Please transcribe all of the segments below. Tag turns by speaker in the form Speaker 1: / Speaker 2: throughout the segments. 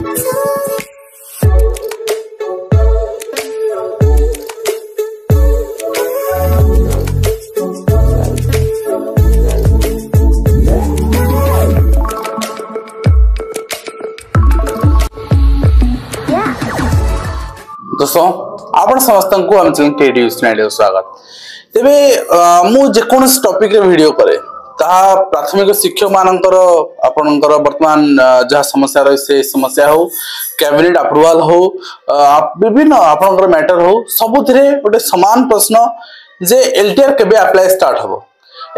Speaker 1: दोस्तों आपण समस्त को हम चैनल टेडी स्टूडेंट स्वागत तेबे मु जेकोनस टॉपिक रे वीडियो करे ता प्राथमिक शिक्षक मानकर आपनकर वर्तमान जहा समस्या रही से समस्या हो कैबिनेट अप्रूवल हो विभिन्न आपनकर मैटर हो सबुथिरे गोटे समान प्रश्न जे एलटीआर केबे अप्लाई स्टार्ट हबो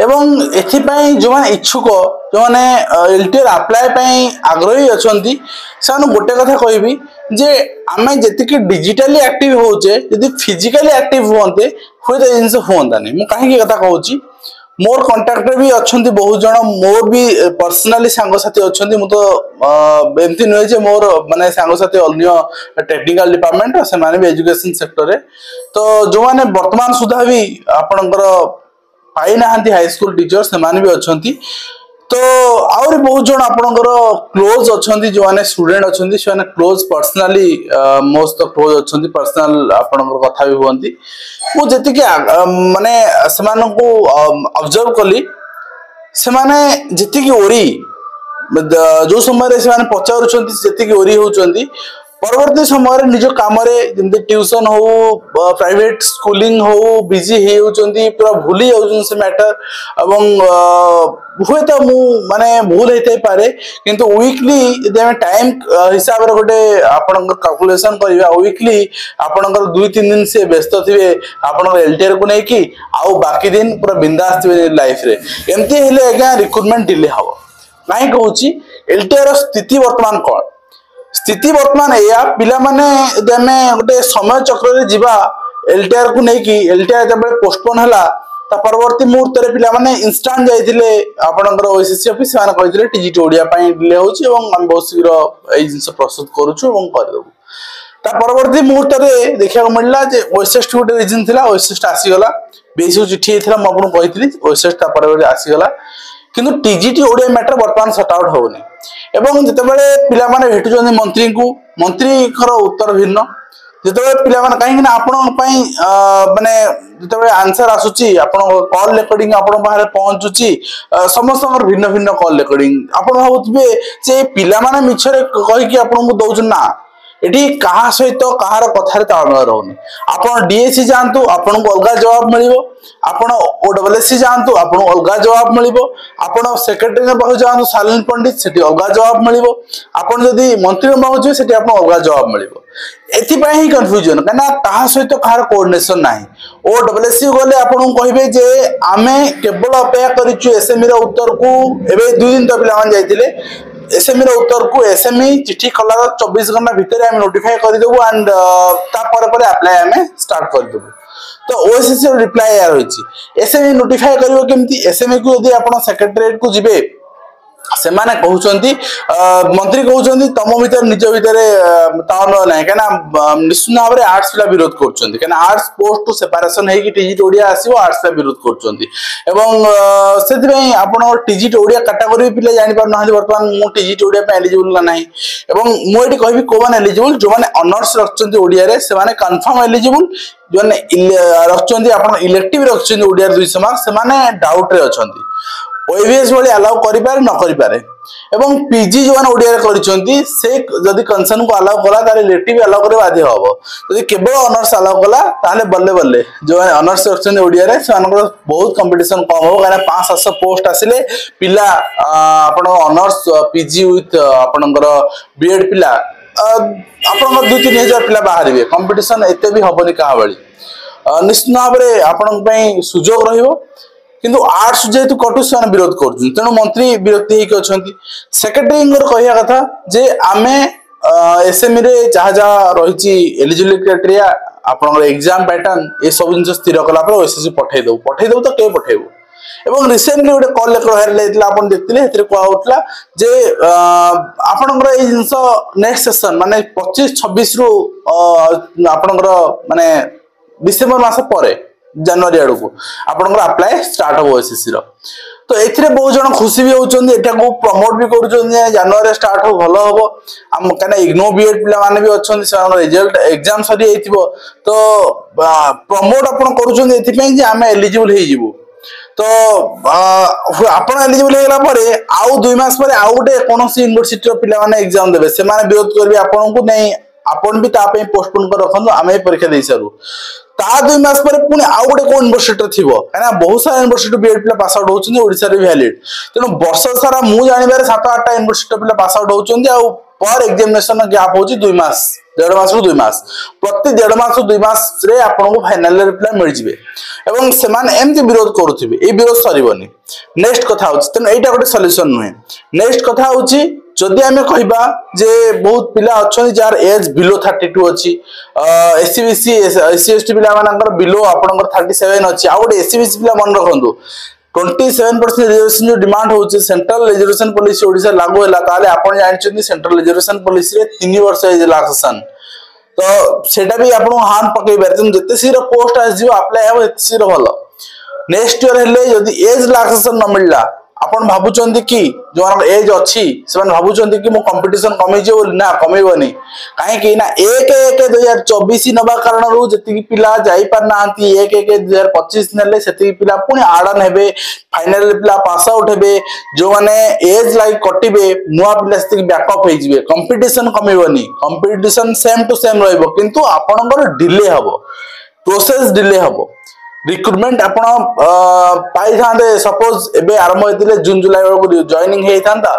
Speaker 1: एवं एथिपाई जो माने इच्छुक जो माने एलटीआर अप्लाई पई आग्रही अछंती सान गोटे कथा कहबी जे आमे जतिक डिजिटली एक्टिव होचे यदि फिजिकली एक्टिव होते होय त जिंस होंदानी मु काहे की कथा कहूची मोर कांटेक्ट रे भी अछंती बहुत जण मोर भी पर्सनली सांग साथी अछंती मु तो एमती नय जे मोर माने सांग साथी अन्य टेक्निकल डिपार्टमेंट से माने भी एजुकेशन सेक्टर रे तो जो माने वर्तमान सुधा भी आपनकर पाई नाहंती हाई स्कूल टीचर से माने भी अछंती तो आउरी बहुत जण आपनकर क्लोज अछंती जो माने स्टूडेंट अछंती से माने क्लोज पर्सनली मोस्ट क्लोज अछंती पर्सनल आपनकर कथा भी होंती मु जति के माने समान को ऑब्जर्व कली से माने जति की ओरी जो समय रे से माने पचार छंती जति की ओरी होचंती परवर्ती समय निज काम रे जंती ट्यूशन हो प्राइवेट स्कूलिंग हो बिजी हे होचंती पूरा भूली जाउछन से मैटर एवं हुए तो मु माने भूल हेते पारे किंतु वीकली यदि हम टाइम हिसाब रे गोटे आपन कैलकुलेशन करिवा वीकली आपनकर 2-3 दिन से व्यस्त थिबे आपन एलटीआर को नै की आउ बाकी दिन पूरा बिंदास थिबे लाइफ रे एमती हेले आगा रिक्रूटमेंट डिले हबो नाही कहूची एलटीआर स्थिति वर्तमान कोन स्थिति वर्तमान या पिला माने जमे गोटे समय चक्र रे जीवा एलटीआर को नै की एलटीआर जब पोस्टपोन हला ता परवर्ती मुहूर्त रे पिला माने इंस्टेंट जाइथिले आपनकर ओएसएससी ऑफिस माने कहिथिले टीजीटी ओडिया पई डिले होची एवं हम बहुत शीघ्र एई जिंस प्रस्तुत करूछु एवं कर देबु ता परवर्ती मुहूर्त रे देखिया मिलला जे ओएसएस गोटे रीजन थिला ओएसएस आसी गला बेसी चिठी थिला म आपन कहिथिली ओएसएस ता परवर्ती आसी गला किंतु टीजीटी ओडिया मैटर वर्तमान सॉर्ट आउट होनी एवं जते बेले पिला माने भेटुचोनी मंत्री को मंत्री कर उत्तर भिन्न जते बेले पिला माने काहे कि आपन पई माने जते बेले आंसर आसुची आपन कॉल रिकॉर्डिंग आपन बाहर पहुंचुची समस्त भिन्न भिन्न कॉल रिकॉर्डिंग आपन भाबुतबे जे पिला माने मिछरे कहि कि आपन को दउछ ना एटी कहा सहित कहार कथार ताळमेल रहउनी आपण डीएससी जानतु आपण को अलगा जवाब मिलिबो आपण ओडब्ल्यूएससी जानतु आपण अलगा जवाब मिलिबो आपण सेक्रेटरी ने बहु जानतु सालिन पंडित सेठी अलगा जवाब मिलिबो आपण जदी मंत्री ने बहु जे सेठी आपण अलगा जवाब मिलिबो एथि पई ही कंफ्यूजन कना कहा सहित कहार कोऑर्डिनेशन नाही ओडब्ल्यूएससी गले आपण कहिबे जे आमे केवल अपेक्षा करिछु एसएमई रो उत्तर को एबे 2 दिन तो पिला मान जाइतिले एसएमई रो उत्तर को एसएमई चिट्ठी कला 24 घंटा भीतर हम नोटिफाई कर देबो एंड ता पर अप्लाई हमें स्टार्ट कर देबो तो ओएसएससी रो रिप्लाई यार होची एसएमई नोटिफाई करिवो केमती एसएमई को यदि आपण सेक्रेटरीट को जिबे से माने कहउचंती मंत्री कहउचंती तम भीतर निज भीतर तान नै केना निश्चित भाव रे आर्ट्स पिला विरोध करचंती केना आर्ट्स पोस्ट टू सेपरेशन हे कि टीजीटी ओडिया आसीबो आर्ट्स पिला विरोध करचंती एवं सेति पई आपण टीजीटी ओडिया कैटेगरी पिला जानि पार नहले वर्तमान मु टीजीटी ओडिया पे एलिजिबल नाही एवं मु एटी कहबी को माने एलिजिबल जो माने ऑनर्स रखचंती ओडिया रे से माने कंफर्म एलिजिबल जो माने रखचंती आपण इलेक्टिव रखचंती ओडिया 200 मार्क्स से माने डाउट रे अछंती ओएवीएस वाली अलाउ करि पारे न करि पारे एवं पीजी जो माने ओडिया करिसंती से जदी कंसर्न को अलाउ कला ताले इलेक्टिव अलाउ करे बाध्य हबो जदी केवल ऑनर्स अलाउ कला ताले बल्ले बल्ले जो ऑनर्स रखचंती ओडिया रे सानकर बहुत कंपटीशन कम हो काना 500 पोस्ट आसिले पिला आपण ऑनर्स पीजी विथ आपनकर बीएड पिला आपनकर 2-3 हजार पिला बाहरिबे कंपटीशन एते भी हबनी का बळी निश्चित भाव रे आपन पई सुजोग रहिबो किंतु आर्ट्स जेतु कटुसन विरोध करछन तेनु मंत्री विरक्ति हेक अछंती सेक्रेटरी इंगर कहिया कथा जे आमे एसएमई रे जहा जहा रहिची एलिजिबिलिटी क्राइटेरिया आपन एग्जाम पैटर्न ए सब जिंस स्थिर कला पर ओएसएससी पठै दउ तो के पठैबो एवं रिसेंटली गोटे कॉल लेटर वायरल हेतला आपन देखतिले हेतरे को आउटला जे आपनकर ए जिंस नेक्स्ट सेशन माने 25-26 रु आपनकर माने डिसेंबर मास परे जनवरी आड़ को आपनकर अप्लाई स्टार्ट हो ओएसएससी रो तो एथिरे बहुत जन खुशी भी होउछन एटा को प्रमोट भी करूछन जनवरी स्टार्ट हो भलो हबो हम कने इग्नो बीएड पिला माने भी अछन से रिजल्ट एग्जाम सरी आइथिबो तो प्रमोट आपण करूछन एथि पे जे हम एलिजिबल हे जिवो तो आपण एलिजिबल हेला परे आउ 2 मास परे आउ गोटे कोनोसी यूनिवर्सिटी रो पिला माने एग्जाम देबे से माने विरोध करबे आपण को नहीं आपण भी ता पे पोस्टपोन कर रखन आमे परीक्षा दे सारू ता 2 मास पर पुनी आउ गोटे को यूनिवर्सिटी थिबो काना बहुत सारा यूनिवर्सिटी बीएड पिला पास आउट होउछन ओडिसा रे वैलिड तेनो वर्ष सारा मु जानि बारे 7-8 टा यूनिवर्सिटी पिला पास आउट होउछन आ पर एग्जामिनेशन गैप होची 2 मास 1.5 मास रु 2 मास प्रति 1.5 मास रु 2 मास रे आपण को फाइनल रे रिप्लाई मिल जिवे एवं समान एमति विरोध करूथिबे ए विरोध सरीबनी नेक्स्ट कथा होची तेनो एटा गोटे सॉल्यूशन नुहे नेक्स्ट कथा होची जदि आमे कहिबा जे बहुत पिला अछन जार एज बिलो 32 अछि एससीबीसी एससीएसटी पिला मानकर बिलो आपनकर 37 अछि आ गोटे एससीबीसी पिला मन रखंदु 27% रिजर्वेशन जो डिमांड होची सेंट्रल रिजर्वेशन पॉलिसी ओडिसा लागू होला ताले आपण जानिछन सेंट्रल रिजर्वेशन पॉलिसी रे 3 वर्ष एज रिलैक्सेशन तो सेटा भी आपण हान पकई बेरतन जते सीरो पोस्ट आस जिवो अप्लाई हेबो एते सीरो भलो नेक्स्ट ईयर हेले जदि एज रिलैक्सेशन न मिलला आपण भाबुचंदी कि जो एज अछि सेमान भाबुचंदी कि मो कंपटीशन कमी जे ना कमीबनी काहे कि ना 1/1/2024 नबा कारण रु जति पिला जाई पार नांती 1/1/2025 नेले सेति पिला पुनी आडन हेबे फाइनल पिला पास आउट हेबे जो माने एज लाइक कटिबे नुवा पिला सेति बैकअप हे जिवे कंपटीशन कमीबनी कंपटीशन सेम टू सेम रहइबो किंतु आपनकर डिले हबो प्रोसेस डिले हबो रिक्रूटमेंट आपण पाई थांदे सपोज एबे आरंभ होइतिले जून जुलाई को जॉइनिंग हेई थांदा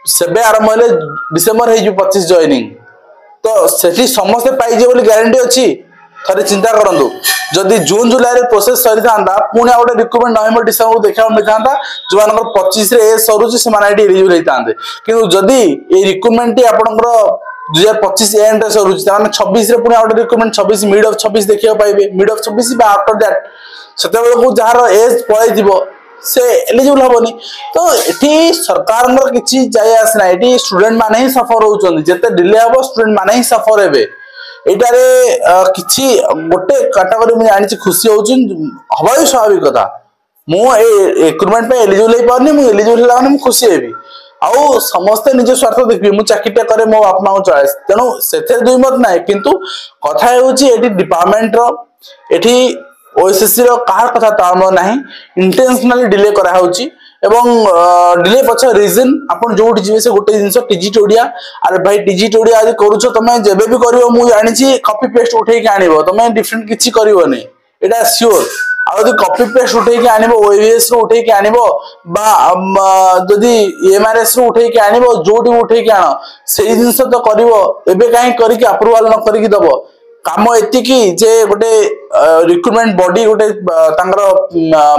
Speaker 1: सेबे आरंभ होले डिसेंबर हे 25 जॉइनिंग तो सेठी समस्त पाई जे बोली गारंटी अछि थरे चिंता करंदु जदि जून जुलाई रे प्रोसेस सरी थांदा पुनी आउटे रिक्रूटमेंट नवेम्बर डिसेंबर देखा मिल थांदा जवानकर 25 रे एज सरुची से माने एलिजिबल हेई थांदे किंतु जदि ए रिक्रूटमेंट आपणकर 2025 एंड रे सरुची ताने 26 रे पुनी आउट रिक्रूटमेंट 26 मिड ऑफ 26 देखियो पाइबे मिड ऑफ 26 बा आफ्टर दैट सेते बेले को जहार एज पळै दिबो से एलिजिबल हबोनी तो एठी सरकार मर किछि जाय आस ना एठी स्टूडेंट माने ही सफर होउचोन जते डिले हबो स्टूडेंट माने ही सफर हेबे एटारे किछि गोटे कैटेगरी में जानि खुशी होउचोन हबाई स्वाभाविक कथा मु ए रिक्रूटमेंट पे एलिजिबल हे पारनी मु एलिजिबल होला माने मु खुशी हेबी आउ समस्त निज स्वार्थ देखबी मु चाकिटा करे मो बाप मां चॉइस तेनु सेथे दुई मत नाही किंतु कथा हेउची एठी डिपार्टमेंट रो एठी ओएसएससी रो कार कथा ताम नाही इंटेंशनली डिले करा होउची एवं डिले पछा रीजन आपण जोट जीवे से गोटे जिंस टीजीटी ओडिया अरे भाई टीजीटी ओडिया आज करूछो तमे जेबे भी करियो मु जानि छी कॉपी पेस्ट उठै के आनिबो तमे डिफरेंट किछि करिवो नै एटा श्योर आ यदि कॉपी पेस्ट उठै के आनिबो ओएवीएस रो उठै के आनिबो बा जदि एमआरएस रो उठै के आनिबो जोटी उठै के आनो सेही जिंस तो करिवो एबे काहे करि के अप्रूवल न करि के दबो काम एति की जे गोटे रिक्रूटमेंट बॉडी गोटे तांगर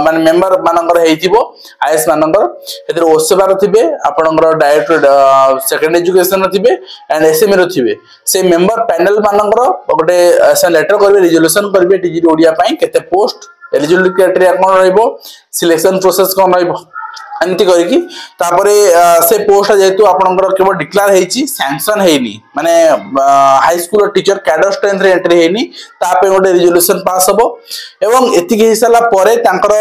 Speaker 1: माने मेंबर मानकर हेइथिबो आईएस मानकर एतर ओसेबार थिबे आपनकर डायरेक्टर सेकेंड एजुकेशन थिबे एंड एसएमए रो थिबे से मेंबर पैनल मानकर गोटे ऐसा लेटर करबे रिजोल्यूशन करबे टीजी ओडिया पई केते पोस्ट एलिजिबिलिटी क्राइटेरिया कोन रहइबो सिलेक्शन प्रोसेस कोन रहइबो एंती करिकी तापरे से पोस्ट जेतु आपनकर केवल डिक्लेयर हेची सैंक्शन हेनी माने high school teacher cadre strength रे एंट्री हेनी तापे गोटे रिजोल्यूशन पास हबो एवं एतिके हिसाला परे तांकर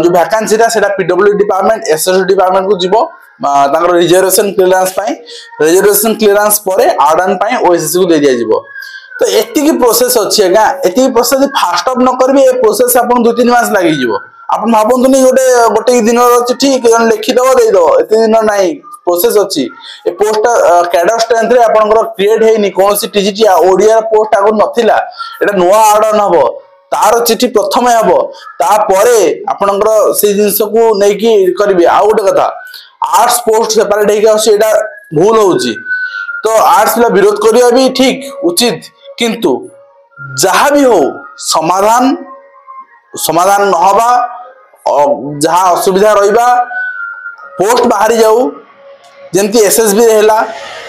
Speaker 1: जो वैकेंसी रा सेटा पीडब्ल्यू डिपार्टमेंट एसएसडी डिपार्टमेंट को जिवो तांकर रिजर्वेशन क्लियरेंस पई रिजर्वेशन क्लियरेंस परे आर्डन पई ओएसएससी को दे दिया जिवो तो एतिकी प्रोसेस अछि गा एतिकी प्रोसेस फास्ट अप न करबे ए प्रोसेस आपन 2-3 मास लागि जिवो आपन भाबंतु नै गोटे दिन चिट्ठी केन लिखि दबो दे दो एति दिन नै प्रोसेस अछि ए पोस्ट कैडर स्ट्रेंथ रे आपनकर क्रिएट हेनी कोनसी टीजीटी ओडिया पोस्ट आगु नथिला एटा नुवा आर्डर हबो तार चिट्ठी प्रथमे हबो ता परे आपनकर से जिंस को नै कि करबे आ गोटे कथा आर्ट्स पोस्ट सेपरेट हे के एटा भूल होउची तो आर्ट्स ला विरोध करिया भी ठीक उचित किंतु जहा भी हो समाधान न हबा जहा असुविधा रहिबा पोस्ट बाहरी जाऊ जेंती एसएसबी रहला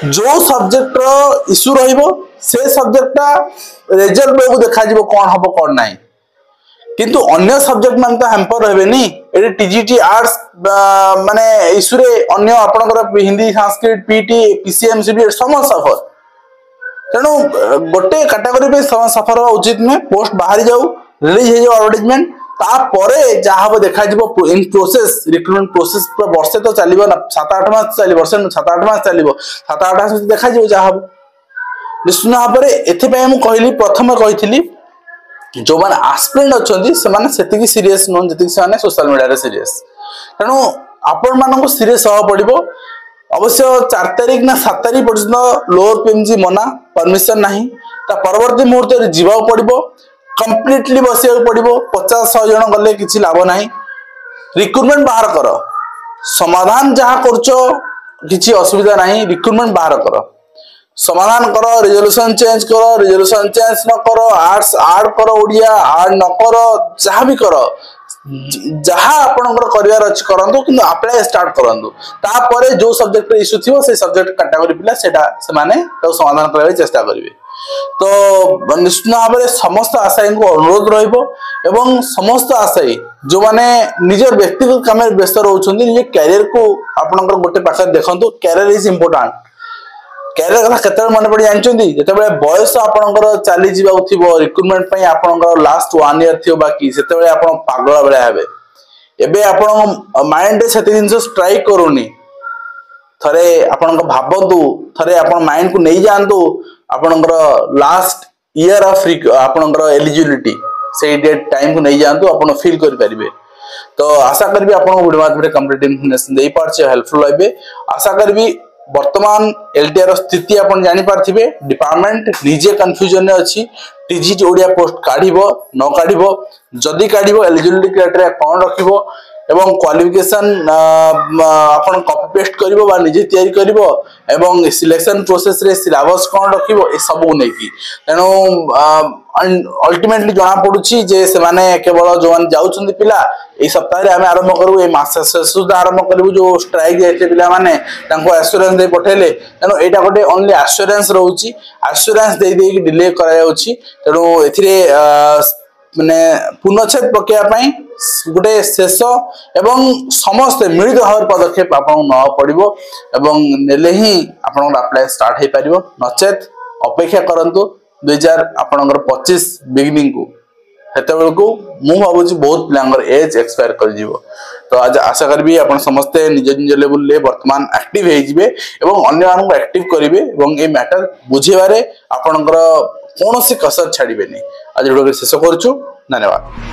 Speaker 1: जो सब्जेक्ट रो इशू रहिबो से सब्जेक्टटा रिजल्ट बेगु देखा जिवो कोन हबो कोन नाही किंतु अन्य सब्जेक्ट मान तो हैम्पर रहबे नी एडी टीजीटी आर्ट्स माने इशू रे अन्य आपनकर हिंदी संस्कृत पीटी पीसीएमसीबी समस्त सफर तेणु गोटे कैटेगरी पे सफर होगा उचित नुहे पोस्ट बाहरी जाऊ रिलीज हो एडवर्टाइजमेंट तापरे जहाँ हम देखा इन प्रोसेस रिक्रुटमेंट प्रोसेस पूरा वर्षे तो चलो ना 7-8 मास चलो वर्षे 7-8 मास चलो 7-8 मास देखा जहाँ हम निश्चित भाव में एपाई कहली प्रथम कही जो मैंने आस्पिरेंट अच्छा से सीरीयस नुह जी सोशल मीडिया सीरीयस तेणु आपण मान सीरीयस हवा पड़ो अवश्य 4 तारिख ना 7 तारिख पर्यटन लोअर पीएमजी मना परमिशन नहीं परवर्ती मुहूर्त में जीवा पड़ो कंप्लीटली बसिया पड़ो 50-100 जन गले किसी लाभ ना रिक्रुटमेंट बाहर कर समाधान जहाँ कर असुविधा नहीं रिक्रुटमेंट बाहर कर समाधान कर रिजोल्यूशन चेंज न कर आर्ट्स आड कर ओडिया आड न कर जहाँ भी कर जहाँ आपनकर करियर अछि करंतु किंतु अप्लाई स्टार्ट करंतु तापरे जो सब्जेक्ट इश्यू थिवो से सब्जेक्ट कैटेगरी पिला सेटा से माने तो समाधान करबे चेष्टा करिवे तो निश्चित भाव में समस्त आशायी को अनुरोध रहिबो एवं समस्त आशायी जो माने निजर व्यक्तिगत काम में व्यस्त रहउछन्ती निजे कैरियर को आपनकर गोटे पाखे देखंतु कैरियर इज इंपोर्टेंट कैरियर कथा केते मन पड़ी जानचंती जेते बेले बयस आपनकर चली जीवा थिबो रिक्रुटमेंट पई आपनकर लास्ट 1 ईयर थियो बाकी सेते बेले आपन पागल बेले हेबे एबे आपन माइंड से जिनस स्ट्राइक करूनी थरे आपनकर भाबंतु थरे आपन माइंड को नहीं जानतु आपनकर लास्ट ईयर ऑफ आपनकर एलिजिबिलिटी से डेट टाइम को नहीं जानतु आपन फील कर परिबे तो आशा करबी आपन वीडियो माध्यम कंप्लीट इन्फॉर्मेशन देई पारछे हेल्पफुल होइबे आशा करबी वर्तमान एलटीआर स्थिति आपन जानि पारथिबे डिपार्टमेंट निजे कंफ्यूजन में अछि टीजीटी ओडिया पोस्ट काढिबो न काढिबो जदी काढिबो एलिजिबिलिटी क्राइटेरिया कोन रखिबो एवं क्वालिफिकेशन आपन कॉपी पेस्ट करिवो बा निजे तयारी करिवो एवं सिलेक्शन प्रोसेस रे सिलेबस कोन रखिवो ए सब नै की तेनो अल्टीमेटली जना पडुची जे से माने केवल जोन जाउछन्ती पिला ए सप्ताह रे हमें आरंभ करू ए मास सुधा आरंभ करू जो स्ट्राइक जायते पिला माने तांको एश्योरेंस दे पठेले तेनो एटा गोटे ओनली एश्योरेंस रहउची एश्योरेंस दे दे डिले करा जाउची तेनो एथिरे माने पुनच्छेद प्रक्रिया पई गोटे शेष एवं समस्त मिलित भाव पदक्षेप आपन न पड़िबो एवं नेले ही आपन अप्लाई स्टार्ट हे परिबो नचेत अपेक्षा करंतु 2025 बिगिनिंग को हेते बेलको मु भाबुची बहुत प्लांगर एज एक्सपायर कर जीवो तो आज आशा करबी आपन समस्त निज निज लेवल ले वर्तमान एक्टिव हे जिवे एवं अन्य मानन को एक्टिव करिवे एवं ए मैटर बुझेबारे आपनकर कोनोसी कसर छाड़ीबेनी आज वीडियो शेष करछु धन्यवाद।